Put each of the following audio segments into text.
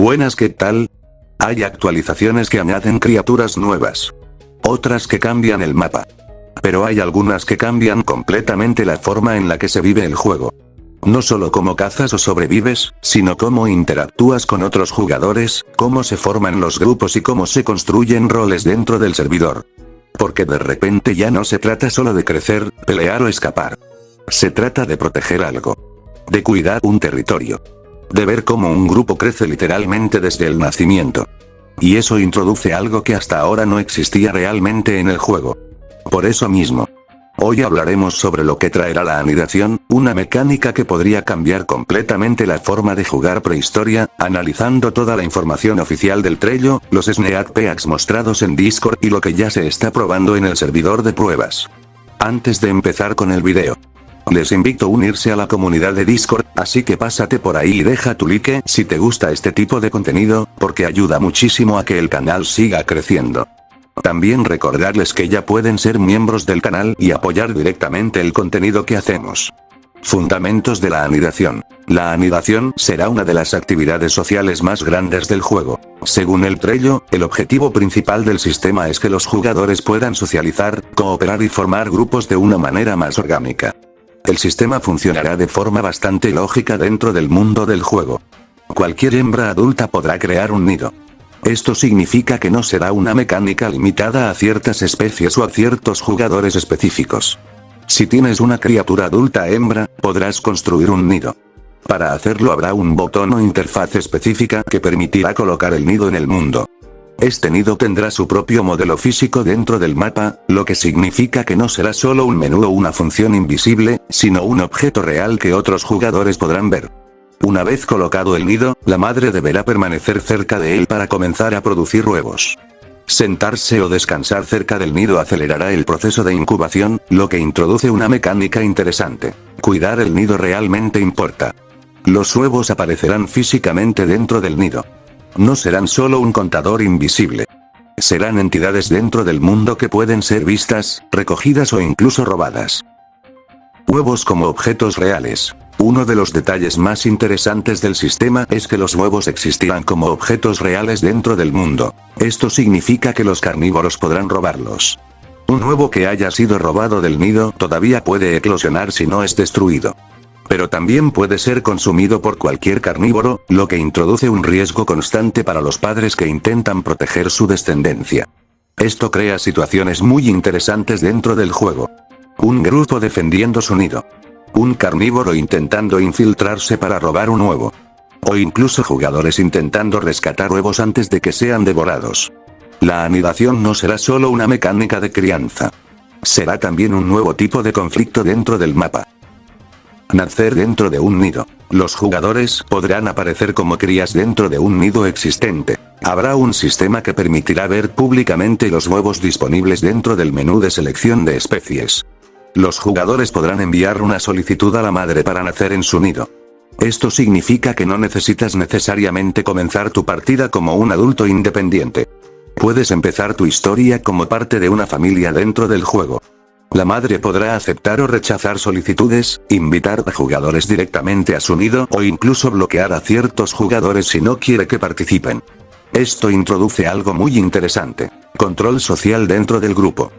Buenas, ¿qué tal? Hay actualizaciones que añaden criaturas nuevas. Otras que cambian el mapa. Pero hay algunas que cambian completamente la forma en la que se vive el juego. No solo cómo cazas o sobrevives, sino cómo interactúas con otros jugadores, cómo se forman los grupos y cómo se construyen roles dentro del servidor. Porque de repente ya no se trata solo de crecer, pelear o escapar. Se trata de proteger algo. De cuidar un territorio. De ver cómo un grupo crece literalmente desde el nacimiento. Y eso introduce algo que hasta ahora no existía realmente en el juego. Por eso mismo. Hoy hablaremos sobre lo que traerá la anidación, una mecánica que podría cambiar completamente la forma de jugar prehistoria, analizando toda la información oficial del Trello, los sneak peeks mostrados en Discord y lo que ya se está probando en el servidor de pruebas. Antes de empezar con el video, les invito a unirse a la comunidad de Discord, así que pásate por ahí y deja tu like si te gusta este tipo de contenido, porque ayuda muchísimo a que el canal siga creciendo. También recordarles que ya pueden ser miembros del canal y apoyar directamente el contenido que hacemos. Fundamentos de la anidación. La anidación será una de las actividades sociales más grandes del juego. Según el Trello, el objetivo principal del sistema es que los jugadores puedan socializar, cooperar y formar grupos de una manera más orgánica. El sistema funcionará de forma bastante lógica dentro del mundo del juego. Cualquier hembra adulta podrá crear un nido. Esto significa que no será una mecánica limitada a ciertas especies o a ciertos jugadores específicos. Si tienes una criatura adulta hembra, podrás construir un nido. Para hacerlo habrá un botón o interfaz específica que permitirá colocar el nido en el mundo. Este nido tendrá su propio modelo físico dentro del mapa, lo que significa que no será solo un menú o una función invisible, sino un objeto real que otros jugadores podrán ver. Una vez colocado el nido, la madre deberá permanecer cerca de él para comenzar a producir huevos. Sentarse o descansar cerca del nido acelerará el proceso de incubación, lo que introduce una mecánica interesante. Cuidar el nido realmente importa. Los huevos aparecerán físicamente dentro del nido. No serán solo un contador invisible. Serán entidades dentro del mundo que pueden ser vistas, recogidas o incluso robadas. Huevos como objetos reales. Uno de los detalles más interesantes del sistema es que los huevos existirán como objetos reales dentro del mundo. Esto significa que los carnívoros podrán robarlos. Un huevo que haya sido robado del nido todavía puede eclosionar si no es destruido. Pero también puede ser consumido por cualquier carnívoro, lo que introduce un riesgo constante para los padres que intentan proteger su descendencia. Esto crea situaciones muy interesantes dentro del juego. Un grupo defendiendo su nido. Un carnívoro intentando infiltrarse para robar un huevo. O incluso jugadores intentando rescatar huevos antes de que sean devorados. La anidación no será solo una mecánica de crianza. Será también un nuevo tipo de conflicto dentro del mapa. Nacer dentro de un nido. Los jugadores podrán aparecer como crías dentro de un nido existente. Habrá un sistema que permitirá ver públicamente los huevos disponibles dentro del menú de selección de especies. Los jugadores podrán enviar una solicitud a la madre para nacer en su nido. Esto significa que no necesitas necesariamente comenzar tu partida como un adulto independiente. Puedes empezar tu historia como parte de una familia dentro del juego. La madre podrá aceptar o rechazar solicitudes, invitar a jugadores directamente a su nido o incluso bloquear a ciertos jugadores si no quiere que participen. Esto introduce algo muy interesante: control social dentro del grupo.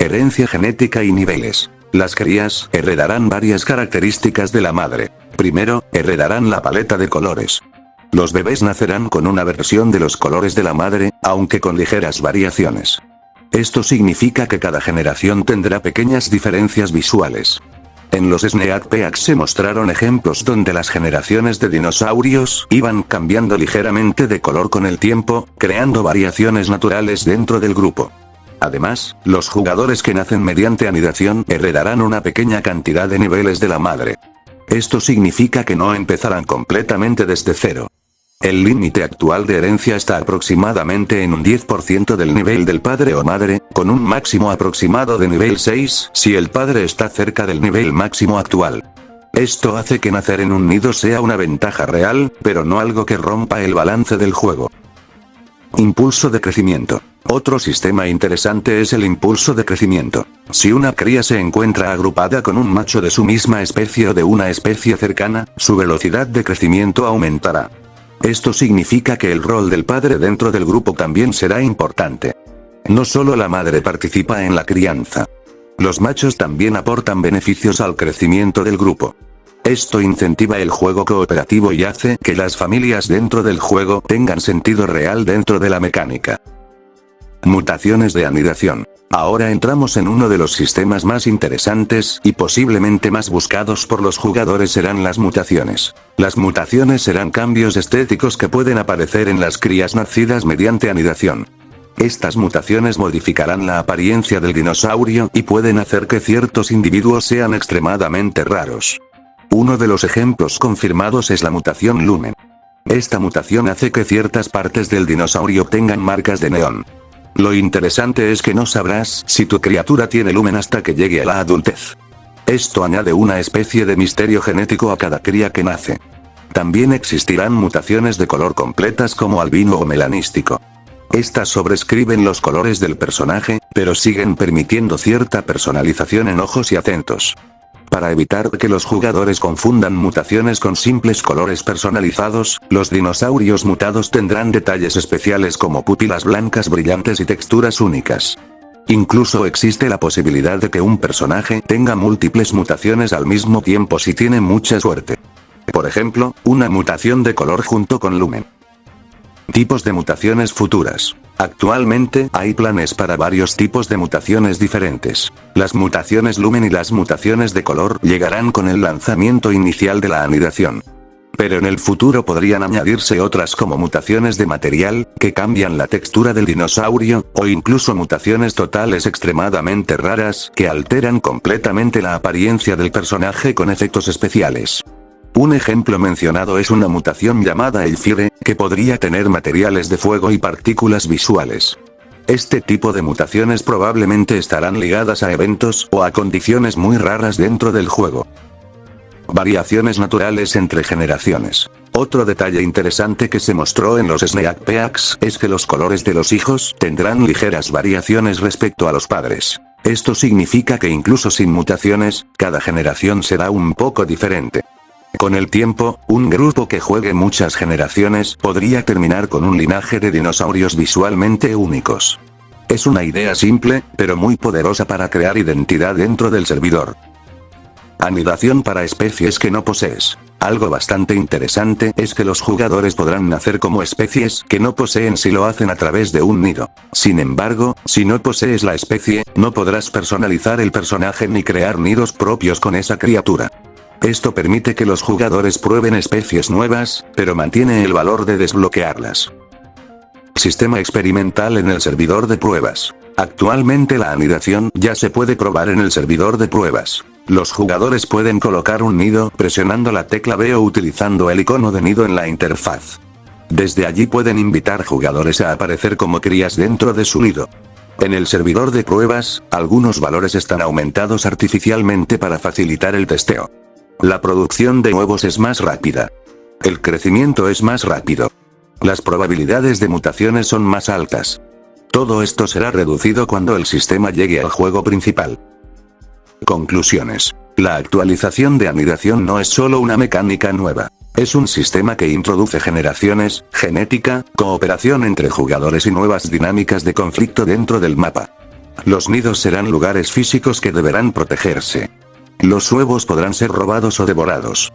Herencia genética y niveles. Las crías heredarán varias características de la madre. Primero, heredarán la paleta de colores. Los bebés nacerán con una versión de los colores de la madre, aunque con ligeras variaciones. Esto significa que cada generación tendrá pequeñas diferencias visuales. En los sneak peeks se mostraron ejemplos donde las generaciones de dinosaurios iban cambiando ligeramente de color con el tiempo, creando variaciones naturales dentro del grupo. Además, los jugadores que nacen mediante anidación heredarán una pequeña cantidad de niveles de la madre. Esto significa que no empezarán completamente desde cero. El límite actual de herencia está aproximadamente en un 10% del nivel del padre o madre, con un máximo aproximado de nivel 6 si el padre está cerca del nivel máximo actual. Esto hace que nacer en un nido sea una ventaja real, pero no algo que rompa el balance del juego. Impulso de crecimiento. Otro sistema interesante es el impulso de crecimiento. Si una cría se encuentra agrupada con un macho de su misma especie o de una especie cercana, su velocidad de crecimiento aumentará. Esto significa que el rol del padre dentro del grupo también será importante. No solo la madre participa en la crianza. Los machos también aportan beneficios al crecimiento del grupo. Esto incentiva el juego cooperativo y hace que las familias dentro del juego tengan sentido real dentro de la mecánica. Mutaciones de anidación. Ahora entramos en uno de los sistemas más interesantes y posiblemente más buscados por los jugadores serán las mutaciones. Las mutaciones serán cambios estéticos que pueden aparecer en las crías nacidas mediante anidación. Estas mutaciones modificarán la apariencia del dinosaurio y pueden hacer que ciertos individuos sean extremadamente raros. Uno de los ejemplos confirmados es la mutación Lumen. Esta mutación hace que ciertas partes del dinosaurio tengan marcas de neón. Lo interesante es que no sabrás si tu criatura tiene lumen hasta que llegue a la adultez. Esto añade una especie de misterio genético a cada cría que nace. También existirán mutaciones de color completas como albino o melanístico. Estas sobrescriben los colores del personaje, pero siguen permitiendo cierta personalización en ojos y acentos. Para evitar que los jugadores confundan mutaciones con simples colores personalizados, los dinosaurios mutados tendrán detalles especiales como pupilas blancas brillantes y texturas únicas. Incluso existe la posibilidad de que un personaje tenga múltiples mutaciones al mismo tiempo si tiene mucha suerte. Por ejemplo, una mutación de color junto con lumen. Tipos de mutaciones futuras. Actualmente hay planes para varios tipos de mutaciones diferentes. Las mutaciones lumen y las mutaciones de color llegarán con el lanzamiento inicial de la anidación. Pero en el futuro podrían añadirse otras como mutaciones de material, que cambian la textura del dinosaurio, o incluso mutaciones totales extremadamente raras, que alteran completamente la apariencia del personaje con efectos especiales. Un ejemplo mencionado es una mutación llamada el Fire, que podría tener materiales de fuego y partículas visuales. Este tipo de mutaciones probablemente estarán ligadas a eventos o a condiciones muy raras dentro del juego. Variaciones naturales entre generaciones. Otro detalle interesante que se mostró en los Snack Peaks es que los colores de los hijos tendrán ligeras variaciones respecto a los padres. Esto significa que incluso sin mutaciones, cada generación será un poco diferente. Con el tiempo, un grupo que juegue muchas generaciones podría terminar con un linaje de dinosaurios visualmente únicos. Es una idea simple, pero muy poderosa para crear identidad dentro del servidor. Anidación para especies que no posees. Algo bastante interesante es que los jugadores podrán nacer como especies que no poseen si lo hacen a través de un nido. Sin embargo, si no posees la especie, no podrás personalizar el personaje ni crear nidos propios con esa criatura. Esto permite que los jugadores prueben especies nuevas, pero mantiene el valor de desbloquearlas. Sistema experimental en el servidor de pruebas. Actualmente la anidación ya se puede probar en el servidor de pruebas. Los jugadores pueden colocar un nido presionando la tecla B o utilizando el icono de nido en la interfaz. Desde allí pueden invitar jugadores a aparecer como crías dentro de su nido. En el servidor de pruebas, algunos valores están aumentados artificialmente para facilitar el testeo. La producción de huevos es más rápida. El crecimiento es más rápido. Las probabilidades de mutaciones son más altas. Todo esto será reducido cuando el sistema llegue al juego principal. Conclusiones. La actualización de anidación no es solo una mecánica nueva. Es un sistema que introduce generaciones, genética, cooperación entre jugadores y nuevas dinámicas de conflicto dentro del mapa. Los nidos serán lugares físicos que deberán protegerse. Los huevos podrán ser robados o devorados.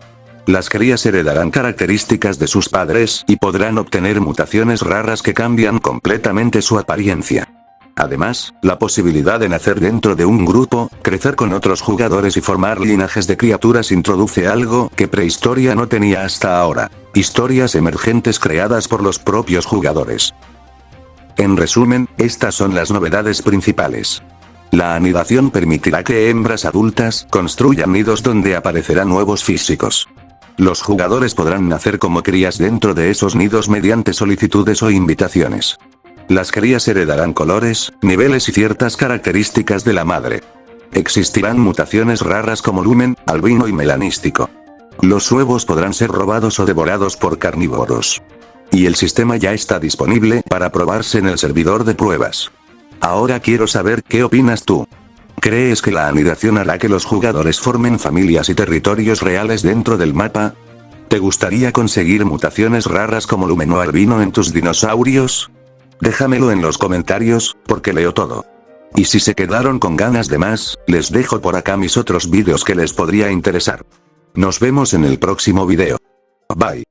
Las crías heredarán características de sus padres y podrán obtener mutaciones raras que cambian completamente su apariencia. Además, la posibilidad de nacer dentro de un grupo, crecer con otros jugadores y formar linajes de criaturas introduce algo que Prehistoria no tenía hasta ahora: historias emergentes creadas por los propios jugadores. En resumen, estas son las novedades principales. La anidación permitirá que hembras adultas construyan nidos donde aparecerán huevos físicos. Los jugadores podrán nacer como crías dentro de esos nidos mediante solicitudes o invitaciones. Las crías heredarán colores, niveles y ciertas características de la madre. Existirán mutaciones raras como lumen, albino y melanístico. Los huevos podrán ser robados o devorados por carnívoros. Y el sistema ya está disponible para probarse en el servidor de pruebas. Ahora quiero saber qué opinas tú. ¿Crees que la anidación hará que los jugadores formen familias y territorios reales dentro del mapa? ¿Te gustaría conseguir mutaciones raras como Lumeno Albino en tus dinosaurios? Déjamelo en los comentarios, porque leo todo. Y si se quedaron con ganas de más, les dejo por acá mis otros vídeos que les podría interesar. Nos vemos en el próximo video. Bye.